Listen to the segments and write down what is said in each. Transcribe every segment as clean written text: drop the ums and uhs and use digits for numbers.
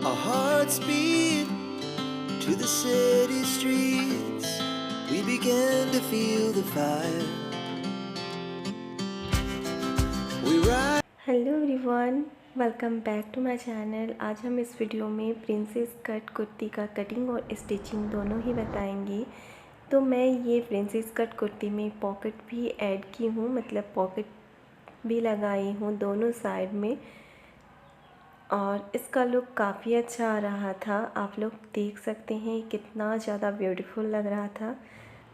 Our hearts beat to the city streets. We began to feel the fire. We ride. Hello everyone, welcome back to my channel. आज हम इस video में princess cut kurti का cutting और stitching दोनों ही बताएंगे। तो मैं ये प्रिंसेस कट कुर्ती में पॉकेट भी ऐड की हूँ, मतलब पॉकेट भी लगाई हूँ दोनों साइड में, और इसका लुक काफ़ी अच्छा आ रहा था। आप लोग देख सकते हैं कितना ज़्यादा ब्यूटीफुल लग रहा था।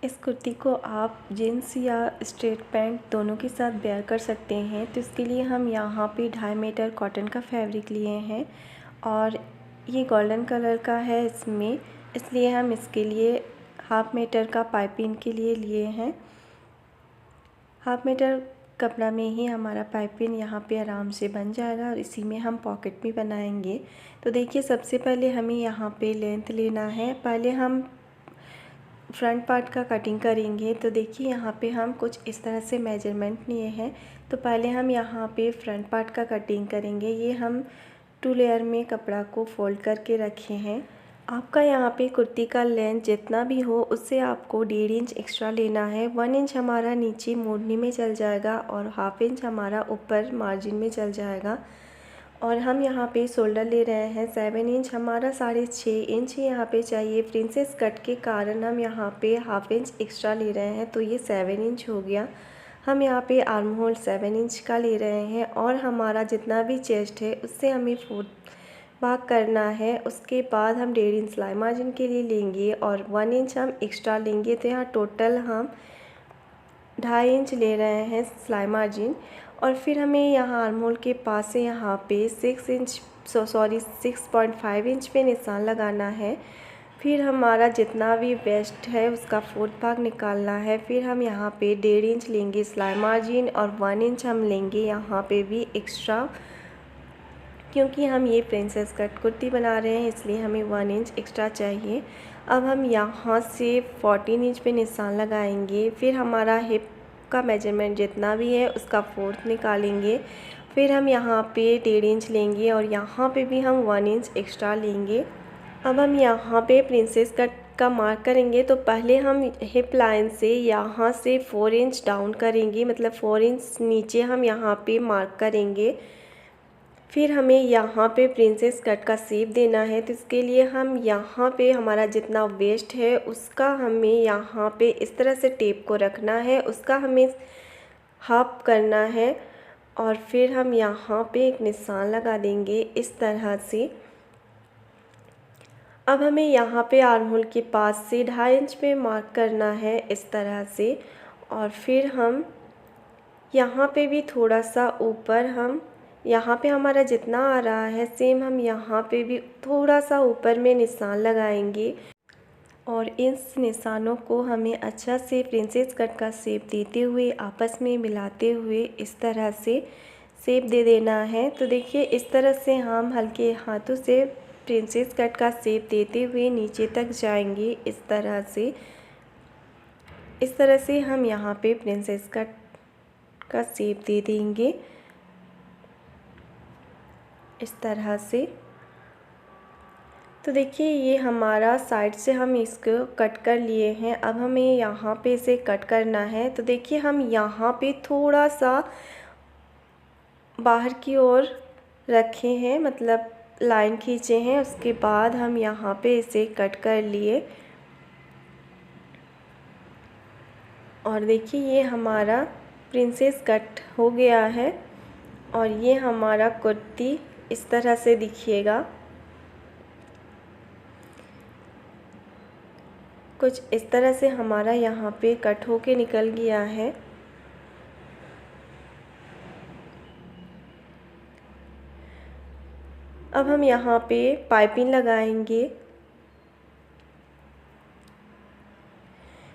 इस कुर्ती को आप जीन्स या स्ट्रेट पैंट दोनों के साथ वेयर कर सकते हैं। तो इसके लिए हम यहाँ पे 2.5 मीटर कॉटन का फैब्रिक लिए हैं और ये गोल्डन कलर का है इसमें, इसलिए हम इसके लिए 1/2 मीटर का पाइपिंग के लिए लिए हैं। 1/2 मीटर कपड़ा में ही हमारा पाइपिंग यहाँ पे आराम से बन जाएगा और इसी में हम पॉकेट भी बनाएंगे। तो देखिए, सबसे पहले हमें यहाँ पे लेंथ लेना है। पहले हम फ्रंट पार्ट का कटिंग करेंगे। तो देखिए, यहाँ पे हम कुछ इस तरह से मेजरमेंट लिए हैं। तो पहले हम यहाँ पे फ्रंट पार्ट का कटिंग करेंगे। ये हम 2 लेयर में कपड़ा को फोल्ड करके रखे हैं। आपका यहाँ पे कुर्ती का लेंथ जितना भी हो उससे आपको 1.5 इंच एक्स्ट्रा लेना है। 1 इंच हमारा नीचे मोड़ने में चल जाएगा और 1/2 इंच हमारा ऊपर मार्जिन में चल जाएगा। और हम यहाँ पे शोल्डर ले रहे हैं 7 इंच, हमारा 6.5 इंच ही यहाँ पे चाहिए। प्रिंसेस कट के कारण हम यहाँ पे 1/2 इंच एक्स्ट्रा ले रहे हैं, तो ये 7 इंच हो गया। हम यहाँ पे आर्म होल 7 इंच का ले रहे हैं और हमारा जितना भी चेस्ट है उससे हमें 4 भाग करना है। उसके बाद हम 1.5 इंच सिलाई मार्जिन के लिए लेंगे और 1 इंच हम एक्स्ट्रा लेंगे। तो यहाँ टोटल हम 2.5 इंच ले रहे हैं सिलाई मार्जिन। और फिर हमें यहाँ आर्म होल के पास से यहाँ पे 6.5 इंच पे निशान लगाना है। फिर हमारा जितना भी वेस्ट है उसका 4th भाग निकालना है। फिर हम यहाँ पे 1.5 इंच लेंगे सिलाई मार्जिन और 1 इंच हम लेंगे यहाँ पे भी एक्स्ट्रा, क्योंकि हम ये प्रिंसेस कट कुर्ती बना रहे हैं इसलिए हमें 1 इंच एक्स्ट्रा चाहिए। अब हम यहाँ से 14 इंच पे निशान लगाएंगे। फिर हमारा हिप का मेजरमेंट जितना भी है उसका 4th निकालेंगे। फिर हम यहाँ पे 1.5 इंच लेंगे और यहाँ पे भी हम 1 इंच एक्स्ट्रा लेंगे। अब हम यहाँ पे प्रिंसेस कट का मार्क करेंगे। तो पहले हम हिप लाइन से यहाँ से 4 इंच डाउन करेंगे, मतलब 4 इंच नीचे हम यहाँ पे मार्क करेंगे। फिर हमें यहाँ पे प्रिंसेस कट का शेप देना है। तो इसके लिए हम यहाँ पे हमारा जितना वेस्ट है उसका हमें यहाँ पे इस तरह से टेप को रखना है, उसका हमें हाफ करना है और फिर हम यहाँ पे एक निशान लगा देंगे इस तरह से। अब हमें यहाँ पे आर्म होल के पास से 2.5 इंच पे मार्क करना है इस तरह से। और फिर हम यहाँ पे भी थोड़ा सा ऊपर, हम यहाँ पे हमारा जितना आ रहा है सेम हम यहाँ पे भी थोड़ा सा ऊपर में निशान लगाएंगे और इस निशानों को हमें अच्छा से प्रिंसेस कट का शेप देते हुए आपस में मिलाते हुए इस तरह से शेप दे देना है। तो देखिए, इस तरह से हम हल्के हाथों से प्रिंसेस कट का शेप देते हुए नीचे तक जाएंगे इस तरह से। इस तरह से हम यहाँ पे प्रिंसेस कट का शेप दे देंगे इस तरह से। तो देखिए, ये हमारा साइड से हम इसको कट कर लिए हैं। अब हमें यहाँ पे इसे कट करना है। तो देखिए, हम यहाँ पे थोड़ा सा बाहर की ओर रखे हैं, मतलब लाइन खींचे हैं। उसके बाद हम यहाँ पे इसे कट कर लिए और देखिए, ये हमारा प्रिंसेस कट हो गया है और ये हमारा कुर्ती इस तरह से दिखिएगा। कुछ इस तरह से हमारा यहाँ पे कट होके निकल गया है। अब हम यहाँ पे पाइपिंग लगाएंगे।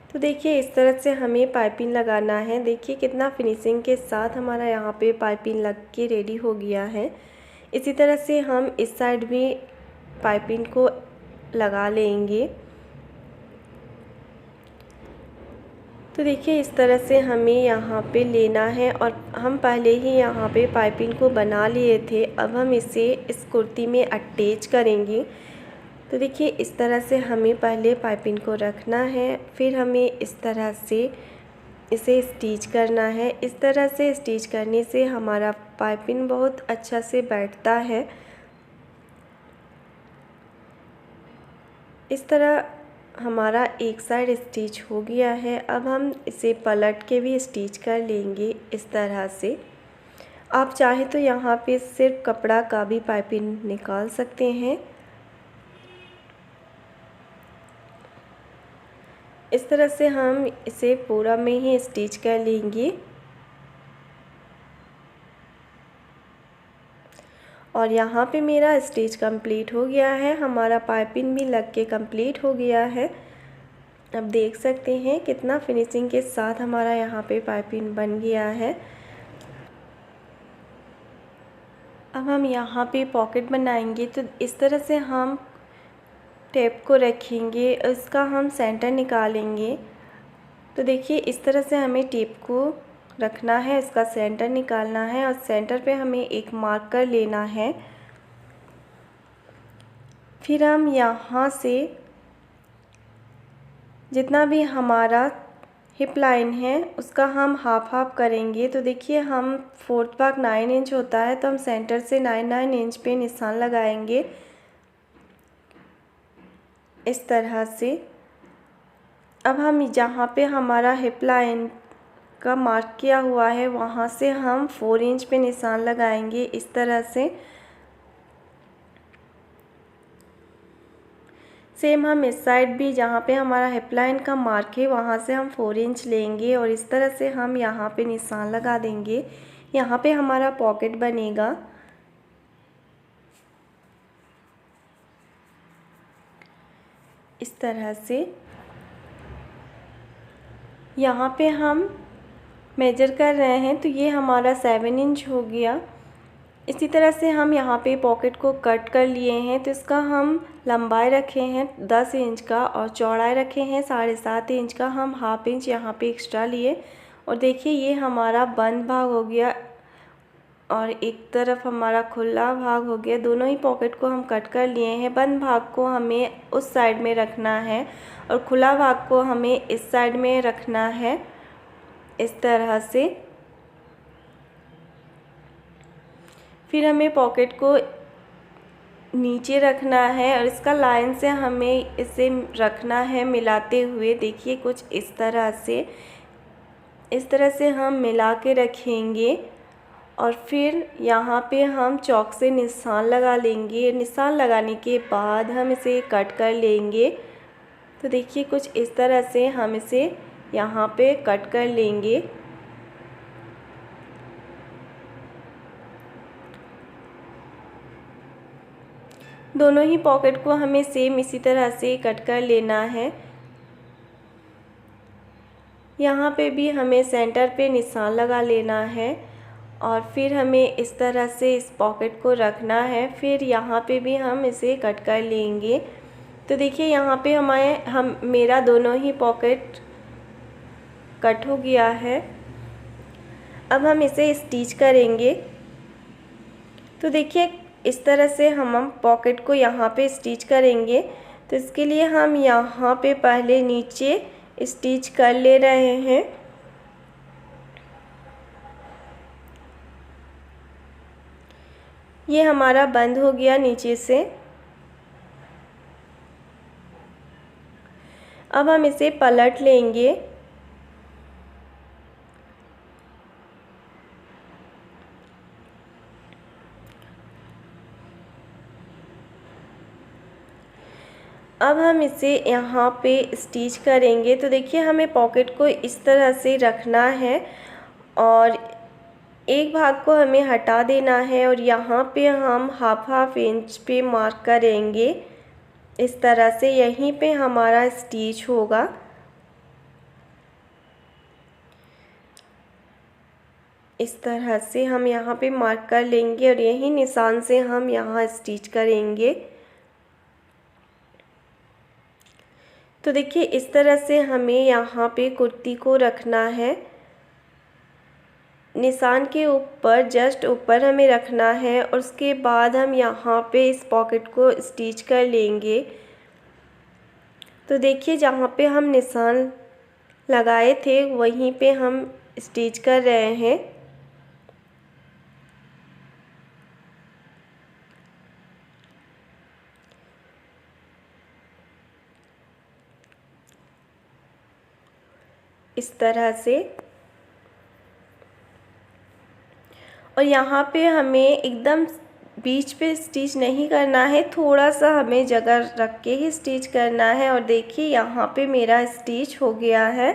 तो देखिए, इस तरह से हमें पाइपिंग लगाना है। देखिए कितना फिनिशिंग के साथ हमारा यहाँ पे पाइपिंग लग के रेडी हो गया है। इसी तरह से हम इस साइड भी पाइपिंग को लगा लेंगे। तो देखिए इस तरह से हमें यहाँ पे लेना है और हम पहले ही यहाँ पे पाइपिंग को बना लिए थे। अब हम इसे इस कुर्ती में अटैच करेंगे। तो देखिए इस तरह से हमें पहले पाइपिंग को रखना है, फिर हमें इस तरह से इसे स्टिच करना है। इस तरह से स्टिच करने से हमारा पाइपिंग बहुत अच्छा से बैठता है। इस तरह हमारा एक साइड स्टिच हो गया है। अब हम इसे पलट के भी स्टिच कर लेंगे इस तरह से। आप चाहे तो यहाँ पे सिर्फ कपड़ा का भी पाइपिंग निकाल सकते हैं। इस तरह से हम इसे पूरा में ही स्टिच कर लेंगे और यहाँ पे मेरा स्टिच कंप्लीट हो गया है। हमारा पाइपिंग भी लग के कंप्लीट हो गया है। अब देख सकते हैं कितना फिनिशिंग के साथ हमारा यहाँ पे पाइपिंग बन गया है। अब हम यहाँ पे पॉकेट बनाएंगे। तो इस तरह से हम टेप को रखेंगे, इसका हम सेंटर निकालेंगे। तो देखिए इस तरह से हमें टेप को रखना है, इसका सेंटर निकालना है और सेंटर पे हमें एक मार्कर लेना है। फिर हम यहाँ से जितना भी हमारा हिप लाइन है उसका हम हाफ हाफ करेंगे। तो देखिए हम 4th भाग 9 इंच होता है, तो हम सेंटर से 9 इंच पे निशान लगाएंगे इस तरह से। अब हम जहाँ पे हमारा हिप लाइन का मार्क किया हुआ है वहाँ से हम 4 इंच पे निशान लगाएंगे इस तरह से। सेम हम इस साइड भी जहाँ पे हमारा हिप लाइन का मार्क है वहाँ से हम 4 इंच लेंगे और इस तरह से हम यहाँ पे निशान लगा देंगे। यहाँ पे हमारा पॉकेट बनेगा। इस तरह से यहाँ पे हम मेजर कर रहे हैं, तो ये हमारा 7 इंच हो गया। इसी तरह से हम यहाँ पे पॉकेट को कट कर लिए हैं। तो इसका हम लंबाई रखे हैं 10 इंच का और चौड़ाई रखे हैं 7.5 इंच का। हम हाफ इंच यहाँ पे एक्स्ट्रा लिए और देखिए ये हमारा बंद भाग हो गया और एक तरफ हमारा खुला भाग हो गया। दोनों ही पॉकेट को हम कट कर लिए हैं। बंद भाग को हमें उस साइड में रखना है और खुला भाग को हमें इस साइड में रखना है इस तरह से। फिर हमें पॉकेट को नीचे रखना है और इसका लाइन से हमें इसे रखना है मिलाते हुए। देखिए कुछ इस तरह से हम मिला के रखेंगे और फिर यहाँ पे हम चॉक से निशान लगा लेंगे। निशान लगाने के बाद हम इसे कट कर लेंगे। तो देखिए कुछ इस तरह से हम इसे यहाँ पे कट कर लेंगे। दोनों ही पॉकेट को हमें सेम इसी तरह से कट कर लेना है। यहाँ पे भी हमें सेंटर पे निशान लगा लेना है और फिर हमें इस तरह से इस पॉकेट को रखना है। फिर यहाँ पे भी हम इसे कट कर लेंगे। तो देखिए यहाँ पे मेरा दोनों ही पॉकेट कट हो गया है। अब हम इसे स्टिच करेंगे। तो देखिए इस तरह से हम पॉकेट को यहाँ पे स्टिच करेंगे। तो इसके लिए हम यहाँ पे पहले नीचे स्टिच कर ले रहे हैं। ये हमारा बंद हो गया नीचे से। अब हम इसे पलट लेंगे। अब हम इसे यहाँ पे स्टिच करेंगे। तो देखिए हमें पॉकेट को इस तरह से रखना है और एक भाग को हमें हटा देना है और यहाँ पे हम हाफ इंच पे मार्क करेंगे इस तरह से। यहीं पे हमारा स्टिच होगा। इस तरह से हम यहाँ पे मार्क कर लेंगे और यही निशान से हम यहाँ स्टिच करेंगे। तो देखिए इस तरह से हमें यहाँ पे कुर्ती को रखना है, निशान के ऊपर जस्ट ऊपर हमें रखना है और उसके बाद हम यहाँ पे इस पॉकेट को स्टिच कर लेंगे। तो देखिए जहाँ पे हम निशान लगाए थे वहीं पे हम स्टिच कर रहे हैं। इस तरह से, और यहाँ पे हमें एकदम बीच पे स्टिच नहीं करना है, थोड़ा सा हमें जगह रख के ही स्टिच करना है। और देखिए यहाँ पे मेरा स्टिच हो गया है।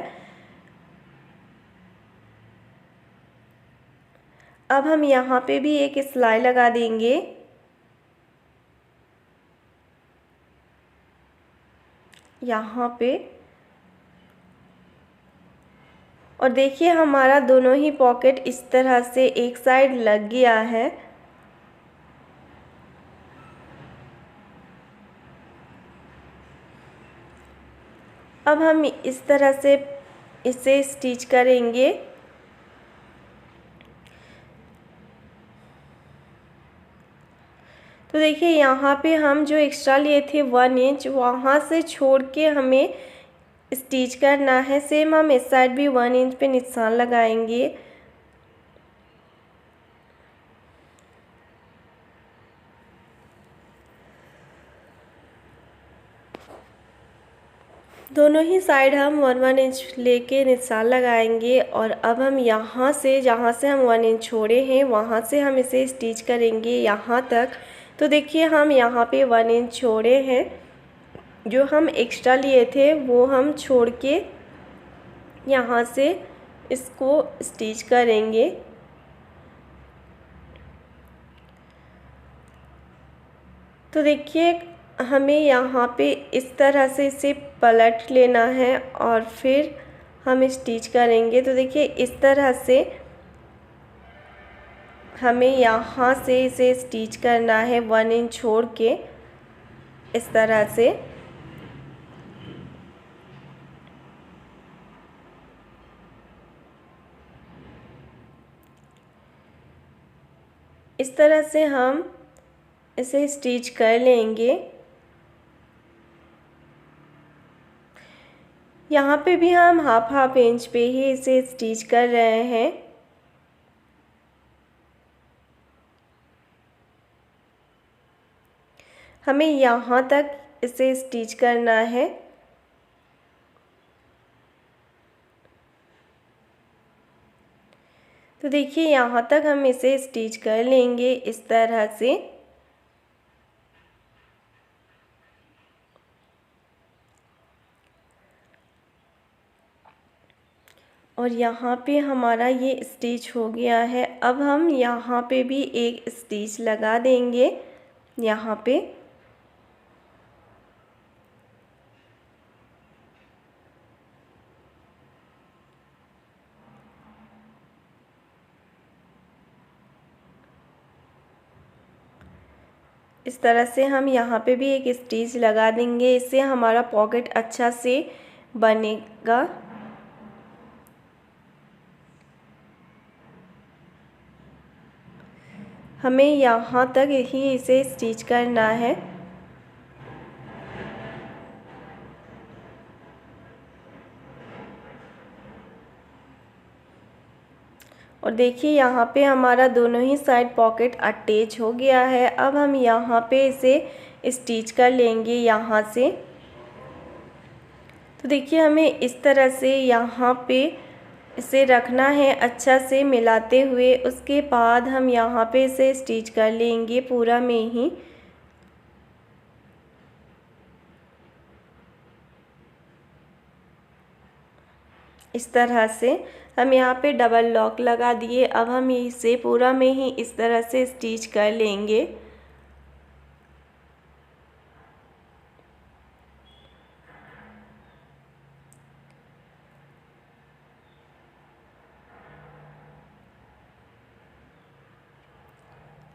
अब हम यहाँ पे भी एक सिलाई लगा देंगे। यहाँ पे, और देखिए हमारा दोनों ही पॉकेट इस तरह से एक साइड लग गया है। अब हम इस तरह से इसे स्टिच करेंगे। तो देखिए यहाँ पे हम जो एक्स्ट्रा लिए थे 1 इंच, वहाँ से छोड़ के हमें स्टिच करना है। सेम हम इस साइड भी 1 इंच पे निशान लगाएंगे। दोनों ही साइड हम 1 इंच लेके निशान लगाएंगे। और अब हम यहाँ से, जहाँ से हम 1 इंच छोड़े हैं वहाँ से हम इसे स्टिच करेंगे यहाँ तक। तो देखिए हम यहाँ पे 1 इंच छोड़े हैं, जो हम एक्स्ट्रा लिए थे वो हम छोड़ के यहाँ से इसको स्टिच करेंगे। तो देखिए हमें यहाँ पे इस तरह से इसे पलट लेना है और फिर हम स्टिच करेंगे। तो देखिए इस तरह से हमें यहाँ से इसे स्टिच करना है 1 इंच छोड़ के, इस तरह से। इस तरह से हम इसे स्टिच कर लेंगे। यहाँ पे भी हम हाफ इंच पे ही इसे स्टिच कर रहे हैं। हमें यहाँ तक इसे स्टिच करना है। तो देखिए यहाँ तक हम इसे स्टिच कर लेंगे इस तरह से। और यहाँ पे हमारा ये स्टिच हो गया है। अब हम यहाँ पे भी एक स्टिच लगा देंगे यहाँ पे। इस तरह से हम यहाँ पे भी एक स्टिच लगा देंगे, इससे हमारा पॉकेट अच्छा से बनेगा। हमें यहाँ तक ही इसे स्टिच करना है। और देखिए यहाँ पे हमारा दोनों ही साइड पॉकेट अटैच हो गया है। अब हम यहाँ पे इसे स्टिच कर लेंगे यहाँ से। तो देखिए हमें इस तरह से यहाँ पे इसे रखना है अच्छा से मिलाते हुए। उसके बाद हम यहाँ पे इसे स्टिच कर लेंगे पूरा में ही। इस तरह से हम यहाँ पे डबल लॉक लगा दिए। अब हम इसे पूरा में ही इस तरह से स्टिच कर लेंगे।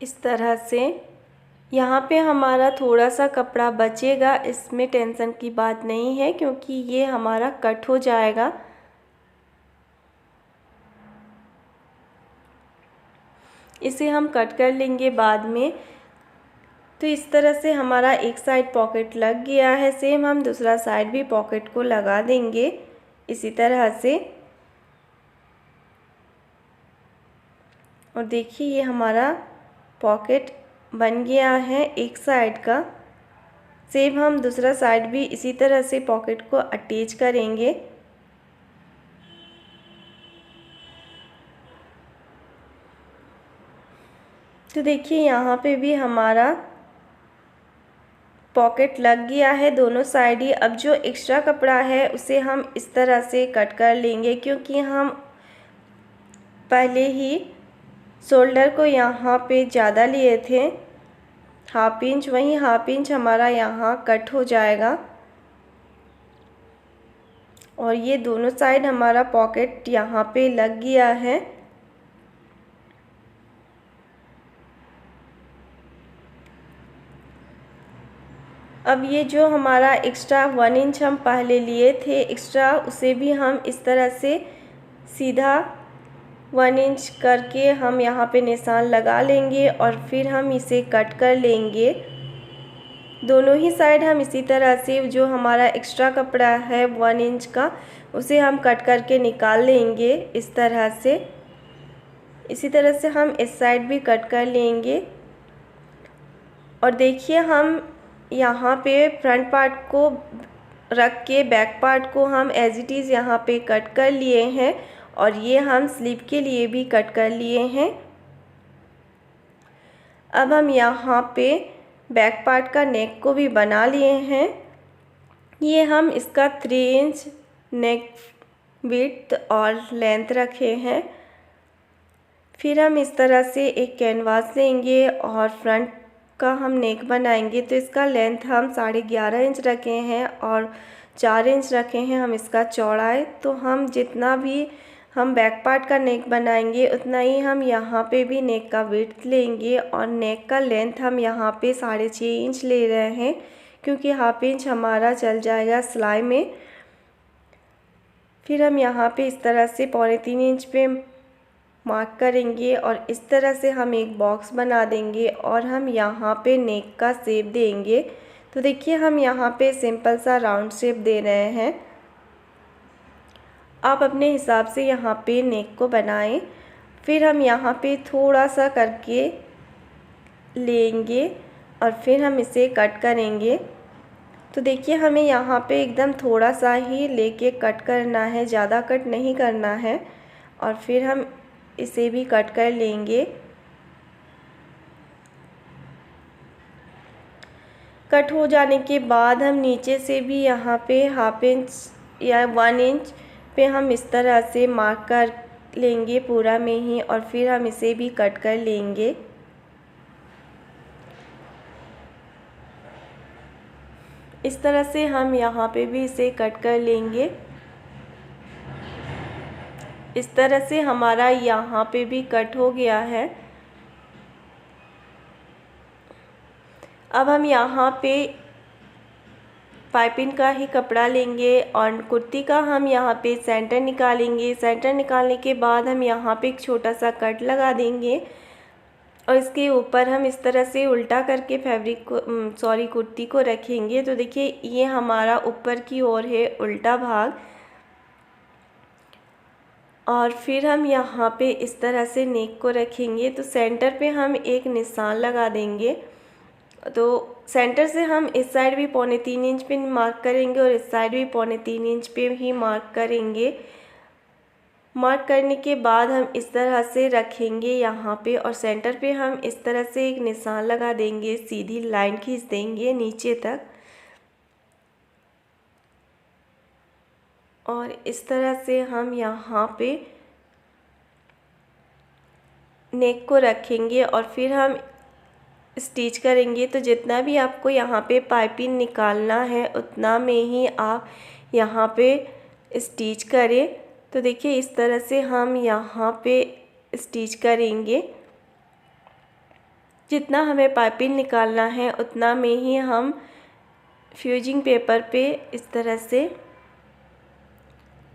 इस तरह से यहाँ पे हमारा थोड़ा सा कपड़ा बचेगा, इसमें टेंशन की बात नहीं है क्योंकि ये हमारा कट हो जाएगा। इसे हम कट कर लेंगे बाद में। तो इस तरह से हमारा एक साइड पॉकेट लग गया है। सेम हम दूसरा साइड भी पॉकेट को लगा देंगे इसी तरह से। और देखिए ये हमारा पॉकेट बन गया है एक साइड का। सेम हम दूसरा साइड भी इसी तरह से पॉकेट को अटैच करेंगे। तो देखिए यहाँ पे भी हमारा पॉकेट लग गया है दोनों साइड ही। अब जो एक्स्ट्रा कपड़ा है उसे हम इस तरह से कट कर लेंगे क्योंकि हम पहले ही शोल्डर को यहाँ पे ज़्यादा लिए थे, हाफ इंच, वहीं हाफ इंच हमारा यहाँ कट हो जाएगा। और ये दोनों साइड हमारा पॉकेट यहाँ पे लग गया है। अब ये जो हमारा एक्स्ट्रा 1 इंच हम पहले लिए थे एक्स्ट्रा, उसे भी हम इस तरह से सीधा 1 इंच करके हम यहाँ पे निशान लगा लेंगे और फिर हम इसे कट कर लेंगे। दोनों ही साइड हम इसी तरह से जो हमारा एक्स्ट्रा कपड़ा है 1 इंच का, उसे हम कट करके निकाल लेंगे इस तरह से। इसी तरह से हम इस साइड भी कट कर लेंगे। और देखिए हम यहाँ पे फ्रंट पार्ट को रख के बैक पार्ट को हम एज इट इज़ यहाँ पे कट कर लिए हैं और ये हम स्लीव के लिए भी कट कर लिए हैं। अब हम यहाँ पे बैक पार्ट का नेक को भी बना लिए हैं। ये हम इसका 3 इंच नेक विड्थ और लेंथ रखे हैं। फिर हम इस तरह से एक कैनवास लेंगे और फ्रंट का हम नेक बनाएंगे। तो इसका लेंथ हम 11.5 इंच रखे हैं और 4 इंच रखे हैं हम इसका चौड़ाई। तो हम जितना भी हम बैक पार्ट का नेक बनाएंगे उतना ही हम यहाँ पे भी नेक का विड्थ लेंगे और नेक का लेंथ हम यहाँ पे 6.5 इंच ले रहे हैं क्योंकि हाफ इंच हमारा चल जाएगा सिलाई में। फिर हम यहाँ पे इस तरह से 3.25 इंच पे मार्क करेंगे और इस तरह से हम एक बॉक्स बना देंगे और हम यहाँ पे नेक का शेप देंगे। तो देखिए हम यहाँ पे सिंपल सा राउंड शेप दे रहे हैं। आप अपने हिसाब से यहाँ पे नेक को बनाएं। फिर हम यहाँ पे थोड़ा सा करके लेंगे और फिर हम इसे कट करेंगे। तो देखिए हमें यहाँ पे एकदम थोड़ा सा ही लेके कट करना है, ज़्यादा कट नहीं करना है। और फिर हम इसे भी कट कर लेंगे। कट हो जाने के बाद हम नीचे से भी यहाँ पे हाफ इंच या 1 इंच पे हम इस तरह से मार्क कर लेंगे पूरा में ही और फिर हम इसे भी कट कर लेंगे। इस तरह से हम यहाँ पे भी इसे कट कर लेंगे। इस तरह से हमारा यहाँ पे भी कट हो गया है। अब हम यहाँ पे पाइपिंग का ही कपड़ा लेंगे और कुर्ती का हम यहाँ पे सेंटर निकालेंगे। सेंटर निकालने के बाद हम यहाँ पे एक छोटा सा कट लगा देंगे और इसके ऊपर हम इस तरह से उल्टा करके फैब्रिक को कुर्ती को रखेंगे। तो देखिए ये हमारा ऊपर की ओर है उल्टा भाग। और फिर हम यहाँ पे इस तरह से नेक को रखेंगे। तो सेंटर पे हम एक निशान लगा देंगे। तो सेंटर से हम इस साइड भी 3.25 इंच पे मार्क करेंगे और इस साइड भी 3.25 इंच पे ही मार्क करेंगे। मार्क करने के बाद हम इस तरह से रखेंगे यहाँ पे और सेंटर पे हम इस तरह से एक निशान लगा देंगे, सीधी लाइन खींच देंगे नीचे तक और इस तरह से हम यहाँ पे नेक को रखेंगे और फिर हम स्टिच करेंगे। तो जितना भी आपको यहाँ पे पाइपिंग निकालना है उतना में ही आप यहाँ पे स्टिच करें। तो देखिए इस तरह से हम यहाँ पे स्टिच करेंगे। जितना हमें पाइपिंग निकालना है उतना में ही हम फ्यूजिंग पेपर पे इस तरह से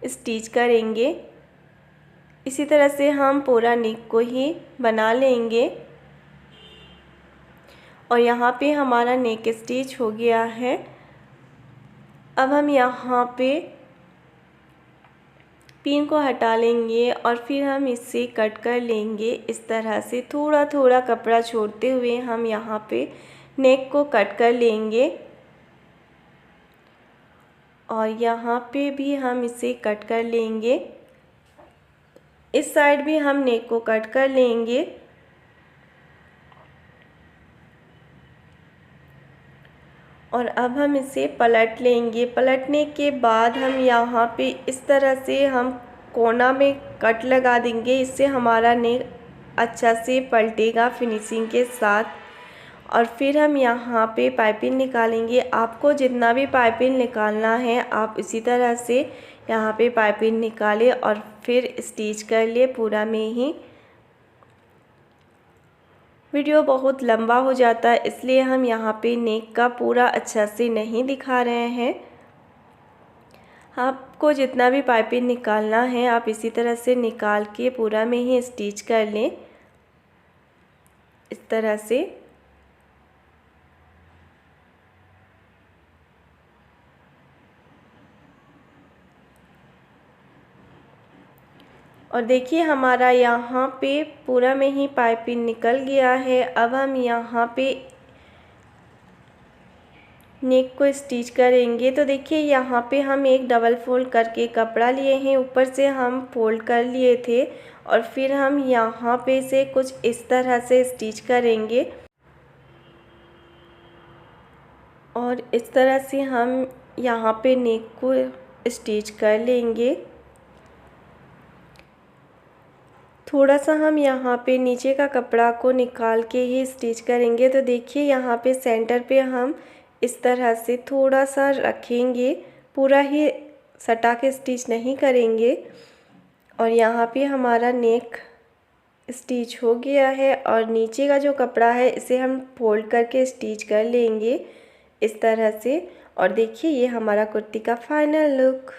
स्टिच करेंगे। इसी तरह से हम पूरा नेक को ही बना लेंगे। और यहाँ पे हमारा नेक स्टिच हो गया है। अब हम यहाँ पे पिन को हटा लेंगे और फिर हम इसे कट कर लेंगे। इस तरह से थोड़ा थोड़ा कपड़ा छोड़ते हुए हम यहाँ पे नेक को कट कर लेंगे। और यहाँ पे भी हम इसे कट कर लेंगे। इस साइड भी हम नेक को कट कर लेंगे। और अब हम इसे पलट लेंगे। पलटने के बाद हम यहाँ पे इस तरह से हम कोना में कट लगा देंगे। इससे हमारा नेक अच्छा से पलटेगा फिनिशिंग के साथ। और फिर हम यहाँ पे पाइपिंग निकालेंगे। आपको जितना भी पाइपिंग निकालना है आप इसी तरह से यहाँ पे पाइपिंग निकालें और फिर स्टिच कर ले पूरा में ही। वीडियो बहुत लंबा हो जाता है इसलिए हम यहाँ पे नेक का पूरा अच्छा से नहीं दिखा रहे हैं। आपको जितना भी पाइपिंग निकालना है आप इसी तरह से निकाल के पूरा में ही स्टिच कर लें इस तरह से। और देखिए हमारा यहाँ पे पूरा में ही पाइपिंग निकल गया है। अब हम यहाँ पे नेक को स्टिच करेंगे। तो देखिए यहाँ पे हम एक डबल फोल्ड करके कपड़ा लिए हैं, ऊपर से हम फोल्ड कर लिए थे और फिर हम यहाँ पे से कुछ इस तरह से स्टिच करेंगे। और इस तरह से हम यहाँ पे नेक को स्टिच कर लेंगे। थोड़ा सा हम यहाँ पे नीचे का कपड़ा को निकाल के ही स्टिच करेंगे। तो देखिए यहाँ पे सेंटर पे हम इस तरह से थोड़ा सा रखेंगे, पूरा ही सटा के स्टिच नहीं करेंगे। और यहाँ पे हमारा नेक स्टिच हो गया है और नीचे का जो कपड़ा है इसे हम फोल्ड करके स्टिच कर लेंगे इस तरह से। और देखिए ये हमारा कुर्ती का फाइनल लुक।